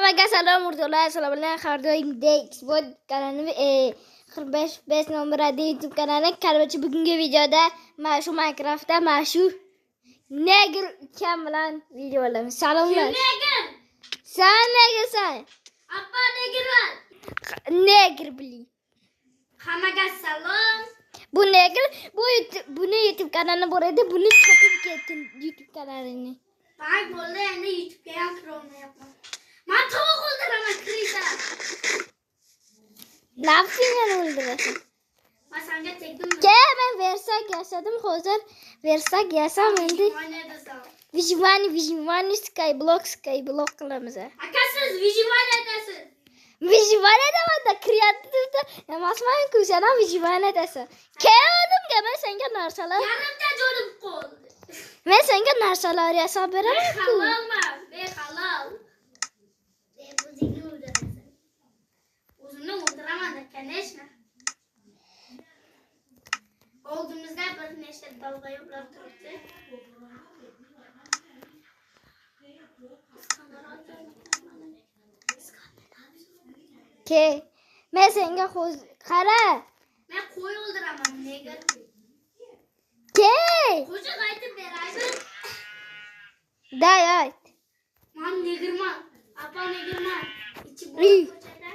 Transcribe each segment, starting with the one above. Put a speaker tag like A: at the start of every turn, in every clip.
A: Hammaga salom urdolar. Assalomu alaykum. Har doimdek Xbox kanalini 45 nomerli YouTube kanali. Короче, bugungi videoda mana shu Minecraftda mana shu Neger ukam bilan video olamiz. Salomlar.
B: Neger.
A: Sen negersan?
B: Appa negerman.
A: Neger bili.
B: Hammaga salom.
A: Bu Neger buni YouTube kanalini bor edi. Buni chopib ketdi YouTube kanalini.
B: Bak bo'ldi, endi YouTube'ga ham kira olmayapman. Men tovuq o'ldiraman kirishda.
A: Nafsingni o'ldirasan.
B: Men senga tegdimmi?
A: Ke men versak yasadim, hozir versak yasam endi. Vijvani skyblock qilamiz.
B: Aka siz vijvani aytasiz.
A: Vijvani demanda kreativda emasman-ku, sen ham vijvani aytasan. Keldimga men senga narsalar.
B: Yarimta jo'lim qoldi.
A: Men senga narsalar yasab beraman-ku.
B: Behalal. O'zingni o'ldirasan. O'zimni o'ldiraman, конечно. Oldimizda bir nechta dalg'ayoblar turibdi.
A: Ke, men senga qara.
B: Men qo'y o'ldiraman, neger.
A: Ke,
B: Qo'shiq aytib beraymi?
A: day ayt.
B: Men negerman. Appa negerman. Ichi
A: Ey.
B: ko'chada.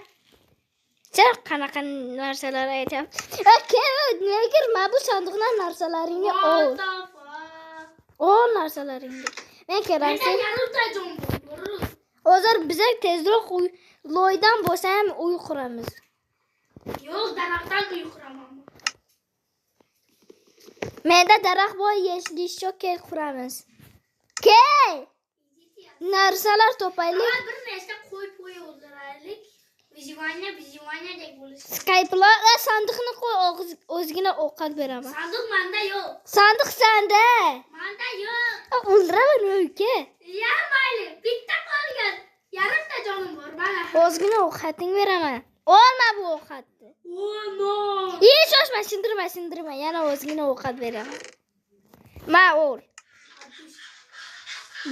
A: Sen qanaqa narsalar aytyapsan? Ke, neger, men bu sandiqdan narsalaringni ol. Ol narsalaringni. Men keraksa.
B: Menda yarimta jon bor.
A: Hozir biza tezroq loydan bo'lsa ham uy quramiz.
B: Yo'q, daraxtdan uy quraman.
A: Menda daraxt bor, yeshilishga quramiz. Ke! Narsalar topaylik.
B: Bir nechta qo'y o'ldiraylik. Vijvanya deb bo'lish.
A: Skype'lar sandiqni qo'y, o'zgina ovqat beraman.
B: Sandiq menda yo'q.
A: Sandiq senda.
B: Menda yo'q.
A: O'ldiraman uka.
B: Ya mayli, bitta qolgan. Yarimta jonim bor, mana.
A: O'zgina ovqating beraman. Olma bu ovqatni.
B: Oh no.
A: Shoshma, sindirma. Yana o'zgina ovqat beraman. Ma ol.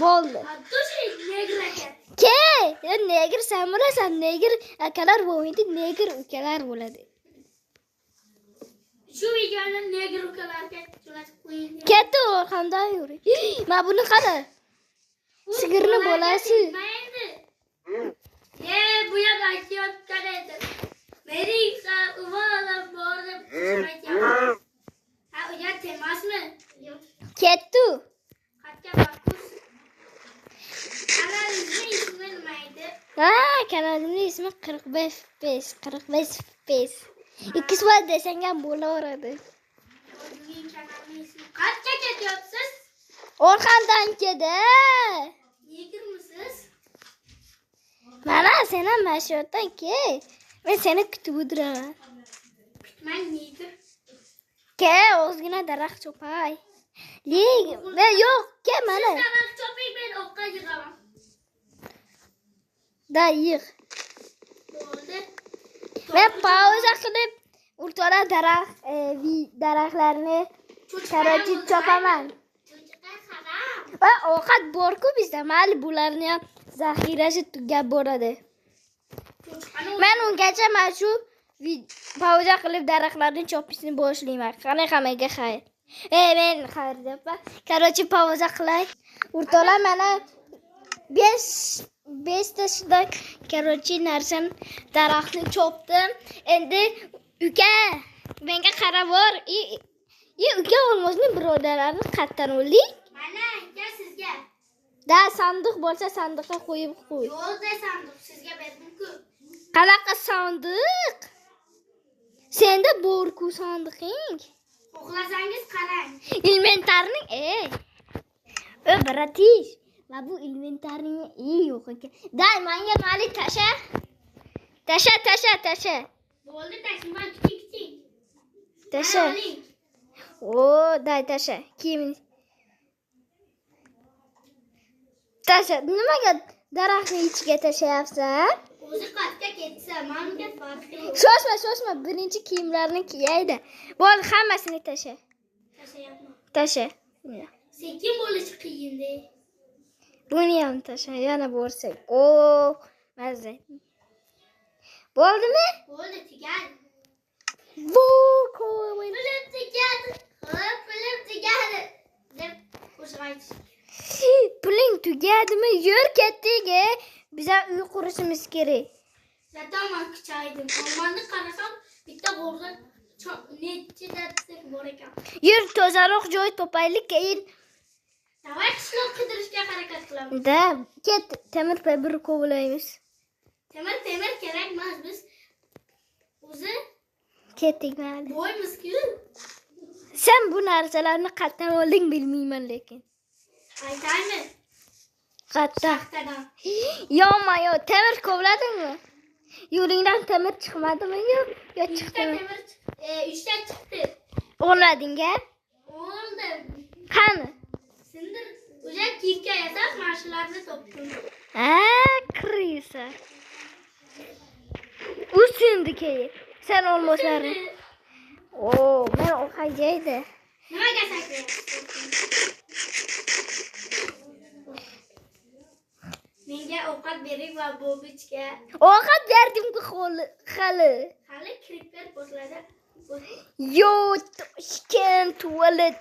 A: Bo'ldi.
B: Hattoshi neger aka.
A: Ke, neger sen bilasan, neger akalar bo'lmaydi, neger ukalar bo'ladi.
B: Shu videoni neger ukalarga jo'natib qo'ying.
A: Katta orqamdan yuri. Ma buni qara. Sigirni bolasi.
B: Bu yoq aytayotgan edi. Merika uvalar bor deb aytyapti. Ha, u yoq emasmi? Yo'q.
A: Kettu.
B: Qatga bakus. Kanalning ismi nima edi?
A: Ha, kanalimning ismi 45. Ikkisi bor desang ham bo'laveradi.
B: O'zing kanalning ismi. Qatga ketyapsiz?
A: Orqamdan kedi.
B: Negermisiz?
A: Mana sen ham mashhurdan ke. Men seni kutib o'tiraman.
B: Kutmang neger.
A: Ke, o'zgina daraxt chopay. Yo'q, ke mana.
B: Siz daraxt choping, men o'qqa yig'aman.
A: Da yig'.
B: Bo'ldi.
A: Men pauza qilib o'rtalar daraxtlarni qarorchi chopaman. Va ovqat bor-ku bizda, mayli bularni ham zaxirasi tugab boradi. Men ungacha mana shu pauza qilib daraxtlarni chopishni boshlayman. Qanaqa xayr. Men xayr deyapman. Qarorchi pauza qilay. O'rtalar mana 5 ta shunday qarorchi narsam daraxtni chopdim. Endi uka menga qarab bor. Uka olmozni birodarlarni qatdan o'lik.
B: Mana aka sizga.
A: Da sandiq bo'lsa sandiqqa qo'yib qo'y.
B: Yo'lda sandiq sizga berdim-ku.
A: Qanaqa sandiq? Senda bor-ku sandiqing.
B: Xohlasangiz qarang.
A: Inventarning bratish. Va bu inventarning yo'q ekan. Day menga mali tasha. Tasha.
B: Bo'ldi, tashman kichik.
A: Tasha. Day tasha. Kim? Tasha. Nimaga daraxtning ichiga tashayapsan?
B: O'zi qatga ketsa, menga farqi yo'q.
A: Shoshma. Birinchi kiyimlarni kiyaydi. Bo'l, hammasini tasha.
B: Tashayapman.
A: Tasha.
B: Sekin bo'lishi qiyin-da.
A: Buni ham tasha, yana borsak. Mana Mazza. Bo'ldimi?
B: Bo'ldi, tugadi.
A: Ko'min.
B: Pulim tugadi. Xo'p, pulim tugadi. Deb qo'shiq aytish.
A: Puling tugadimi? Yur ketdik. Biza uy qurishimiz kerak.
B: Zaten men kuchaydim. Olmonni qarasam, bitta g'o'rda necha darslik bor ekan.
A: Yur tozaroq joy topaylik, keyin
B: Davay qishloq qidirishga harakat qilamiz.
A: da ket temir pebir kovlaymiz.
B: Temir kerak emas, biz o'zi
A: Ketdik mayli.
B: boymiz-ku.
A: Sen bu narsalarni qayerdan olding bilmayman lekin.
B: Aytaymi?
A: Qayerdan?
B: Shaxtadan.
A: Yo, temir kovladingmi? Yo'lingdan temir chiqmadimi yo
B: Uchta
A: chiqdimi?
B: temir, 3ta chiqdi.
A: O'rlading-a?
B: Oldi.
A: Qani?
B: Sindir. O'sha kiyikka yasab, mashlarni topdim.
A: Krisa. U sindi keyin. Sen olmasaring. Men o'qayjaydi.
B: Nimaga saklayapsiz? Menga ovqat bering va bobichga.
A: Ovqat berdim-ku hali.
B: Hali kirib boshladi.
A: Yo, Toshkent tualet.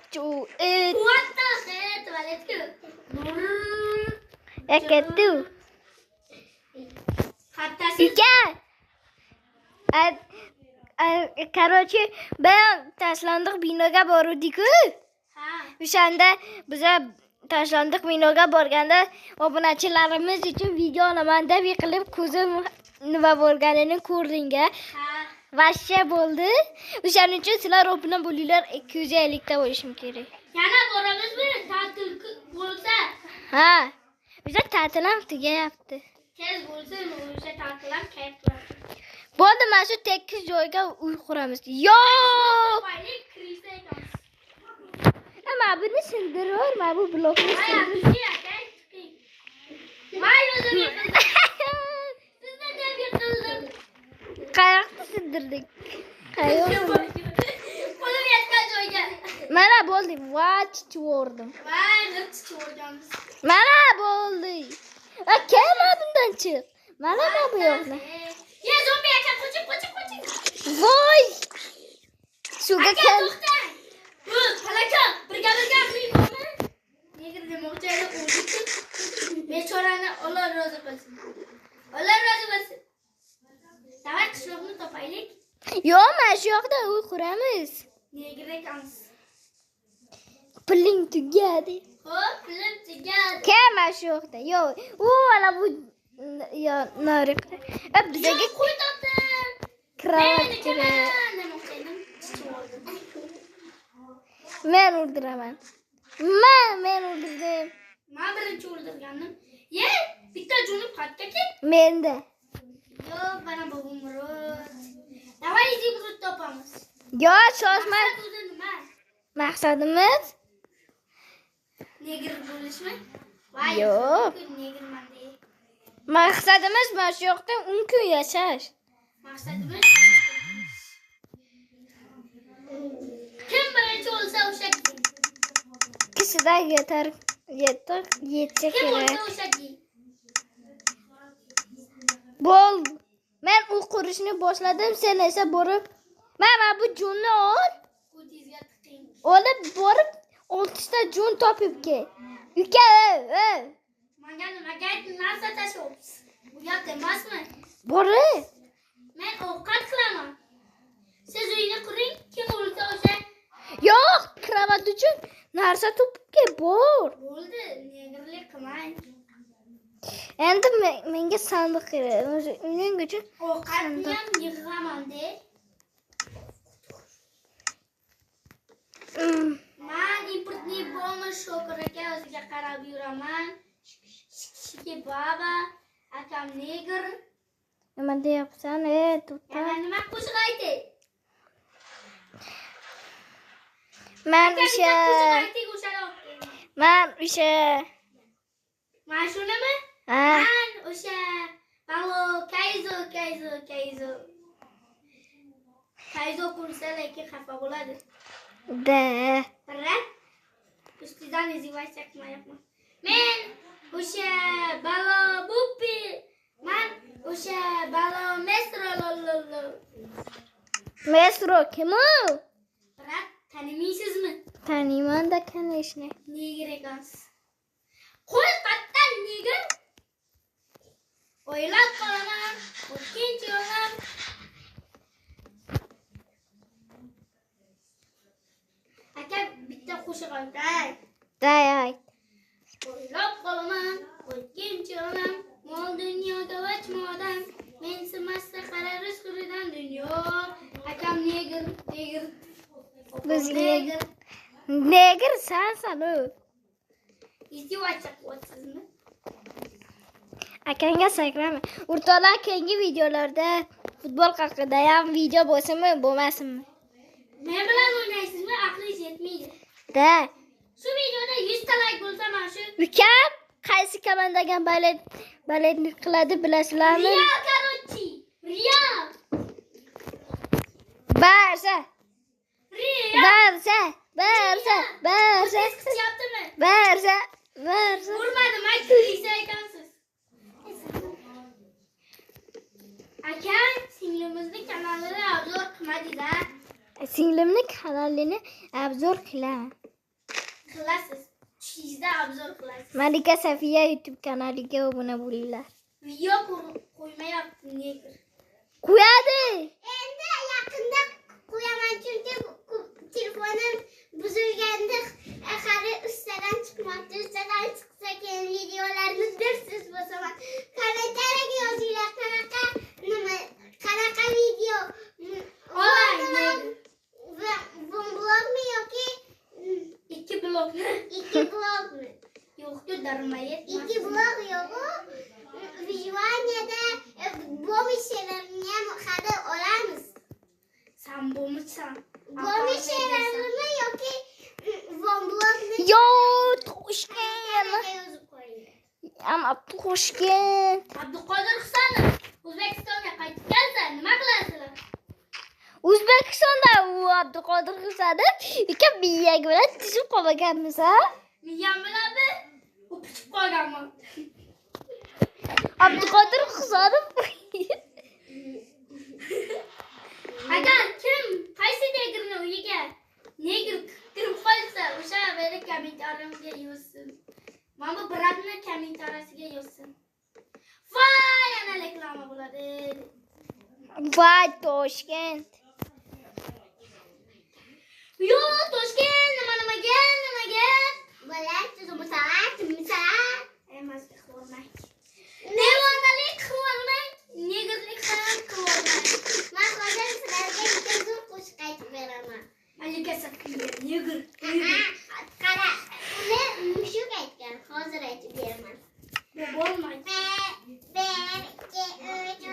B: What the hell? Tualetku.
A: Ketdi.
B: Hattasi.
A: Ika. Короче, ben tashlandiq binoga bordik-ku.
B: Ha.
A: O'shanda biza tashlandiq binoga borganda obunachilarimiz uchun video olaman deb yiqilib ko'zim nima bo'lganini ko'rding-a?
B: Ha.
A: Vashsha bo'ldi. O'shaning uchun sizlar obuna bo'linglar, 250 ta bo'lishim kerak.
B: Yana boramizmi? Ta'til bo'lsa.
A: Ha. Biza ta'til ham tugayapti.
B: Tez bo'lsin, o'sha ta'til ham kayf qiladi.
A: Bo'ldi, mana shu tekis joyga uy quramiz. Yo'q!
B: Qo'ylik kirsa ekan.
A: Ama buni sindiror, mana bu blokni
B: Ay,
A: sindir.
B: bizi akay chiqing. Voy, o'zim yiqildim. Sizdan ham yiqildim.
A: Qayoqda sindirdik? Qayoqda?
B: Qo'lim yetgan joyga.
A: Mana bo'ldi, vat chivordim.
B: Voy, g'irch chivorganmiz.
A: Mana bo'ldi. Kelma bundan chiq. Mana bu yo'qni.
B: Ya zombi aka, qochib.
A: Voy! Suvga
B: Aka,
A: kel.
B: to'xtang. Bu, palaka, birga qilingmi? Negir demoqchi edi, o'zim. Bechorani Alloh rozi qilsin. Alloh rozi bo'lsin. Davay qishloqni topaylik.
A: Yo'q, mana shu yoqda uy quramiz.
B: Negir ekansiz.
A: Puling tugadi.
B: Xo'p, pulim tugadi.
A: Kelma shu yoqda. Yo'q. Ana bu yo nariq. Bizaga
B: Qo'y topdim.
A: kravat kerak. Men o'ldiraman. Men o'ldirdim.
B: Men birinchi o'ldirgandim. Ye, bitta jo'nib qaytga ket.
A: Menda.
B: Yo'q, bana bu umrot. Davay zimrut topamiz.
A: Yo, shoshma.
B: O'zi nima?
A: Maqsadimiz
B: Negir bo'lishmi? Voy,
A: Yo'q.
B: negirman dey.
A: Maqsadimiz mana shu yoqda 10 kun yashash.
B: Maqsadimiz kim birinchi o'lsa o'sha kim.
A: Ikkisida yetsa
B: Kim
A: kerak.
B: o'lsa o'sha kim.
A: Bo'l. Men u qurishni boshladim, sen esa borib, mana bu jo'nni ol.
B: Ko'zingizga tiqing.
A: Olib borib 6 ta jo'n topib kel. Uka,
B: Menga nimaga narsa tashlayapsiz? Bu gap emasmi?
A: Bori.
B: Men ovqat qilaman. Siz uyni quring, kim o'lsa o'sha.
A: Yo'q, kravat uchun narsa topib kel, bor.
B: Bo'ldi, negirlik qilmang.
A: Endi menga sandiq kerak. Uning uchun
B: Ovqatni ham yig'aman de. Men importni bomba Shokir aka o'ziga qarab yuraman. Shiki baba, akam negir.
A: nima deyapsan? To'xta.
B: Yana nima qo'shiq ayting?
A: Men
B: Aka,
A: o'sha
B: qo'shiq ayting o'shani olib keling.
A: Men o'sha
B: Mana shunimi?
A: ha,
B: Men o'sha Balo Kaizo. Kaizo kursa lekin xafa bo'ladi.
A: da.
B: Birat. Ustidan izivash chaqmayapman. Men o'sha Balo Buppi. Men balo Mesro lololo.
A: Mesro kim u?
B: Brat tanımaysizmi?
A: Taniyman-da kanishni.
B: Neger ekansiz. Qo'y qatdan neger. O'ylab qolaman. O'tkinchi yo'lam. Aka bitta qo'shiq aytay.
A: Day.
B: O'ylab qolaman. O'tkinchi yo'lam. Mol dunyoga vachmodan. Men simasta qarar rizqidan dunyo. Akam neger.
A: Biz neger sensan u.
B: İzdivaçak otsizmi?
A: Akanga sakrama. O'rtoqlar, keyingi videolarda futbol haqida ham video bo'lsinmi, bo'lmasinmi?
B: Men bilan o'ynaysizmi? Aqlingiz yetmaydi.
A: Da.
B: Shu videoda 100 ta like bo'lsa mana shu
A: Ukam qaysi komandaga baletni qiladi bilasizlarmi?
B: Real Karochi. Real.
A: Barsa.
B: Yaptımı?
A: Barsa.
B: Vurmadım. Aytdingiz ekansiz. Aka, singlimizning kanalini obzor qilmadingiz-a?
A: Singlimni kanalini obzor qilaman.
B: Qilasiz. Tushingizda obzor qilasiz.
A: Malika Safiya YouTube kanaliga obuna bo'linglar.
B: Video qo'ymayapti neger.
A: Qo'yadi.
B: Endi yaqinda qo'yaman chunki telefonim buzilganda hali ustadan chiqmoqda. Ustadan chiqsa keyin videolarni dersiz bo'saman. Kommentariyaga yozinglar qanaqa video. Blogmi yoki 2 blogmi? 2 blogmi? Yo'q-ku, darmayet. 2 blog yo'q-ku. Vijvaniyada bomishlarni ham hali olamiz. Sen bomishsan. Bomishlarni yoki blogni?
A: Yo, Toshkent. Ama Toshkent.
B: Abduqodir Husanov O'zbekistonga qaytib kelsa nima qilasizlar?
A: O'zbekistonda u Abduqodir Husanov ikki miyag bilan tishib qolganmiz, ha?
B: Miyam bilanmi? O'pishib qolganman.
A: Abduqodir Husanov.
B: Agar kim qaysi negerni uyiga neger kirib qolsa, o'sha meni kommentariyamga yozsin. Mana bu bratni kommentariyasiga yozsin. Voy, ana reklama bo'ladi.
A: Voy, Toshkent.
B: Yo, Toshkent, nimaga? Bo'ladi, musalat. Emas, qilmang. Devonalik qilmang, negerlik ham qilmang. Men hozir sizlarga bitta zo'r qo'shiq aytib beraman. Malika Safiya, neger. Qara, uni mushuk aytgan, hozir aytib beraman. Bo'lmaydi. 1 2 3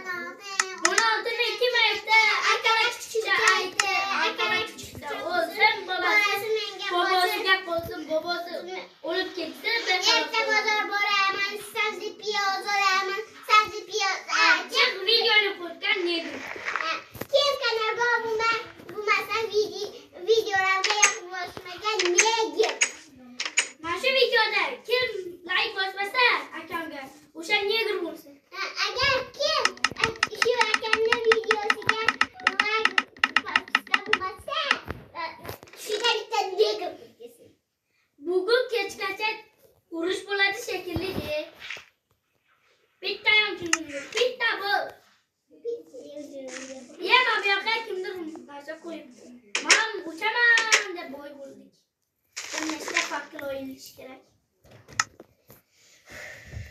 B: 16 kim aytdi? Akalar chiqishda aytdi. Akalar chiqishda o'zim bobosiga qo'ydim. Bobosi o'lib ketdi. Erta bozor boraman, sabzi piyoz olaman. Sabzi piyoz. Chiq videoni qo'ygan nedir? Kim kanalga bo'lmasa videolarga yoqmasmagan neger. Mana shu videoda kim like bosmasa akamga o'sha neger bo'lsin. Agar kim shu akamning videosiga like bosmasa shunga bitta neger bo'lsin. Bugun kechgacha urush bo'ladi shekilli. Bitta ham tushundim. Bitta bo'l. Yana bu yoqqa kimdir narsa qo'yibdi. Men uchaman deb bo'y bo'ldik. Nechta faktor o'ynash kerak.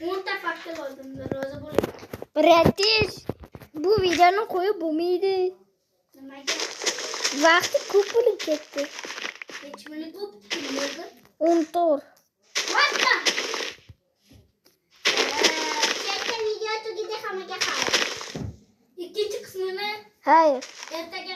B: 10 ta faktor oldim, rozi bo'ling.
A: Bratish, bu videoni qo'yib bo'lmaydi.
B: Nimaga?
A: Vaqti ko'p bo'lib ketdi.
B: Hech buni ko'p keldi.
A: 14.
B: Vaqtda. Katta video tugidi hammaga qara. Ikkinchi qismini
A: Hayır.
B: ertaga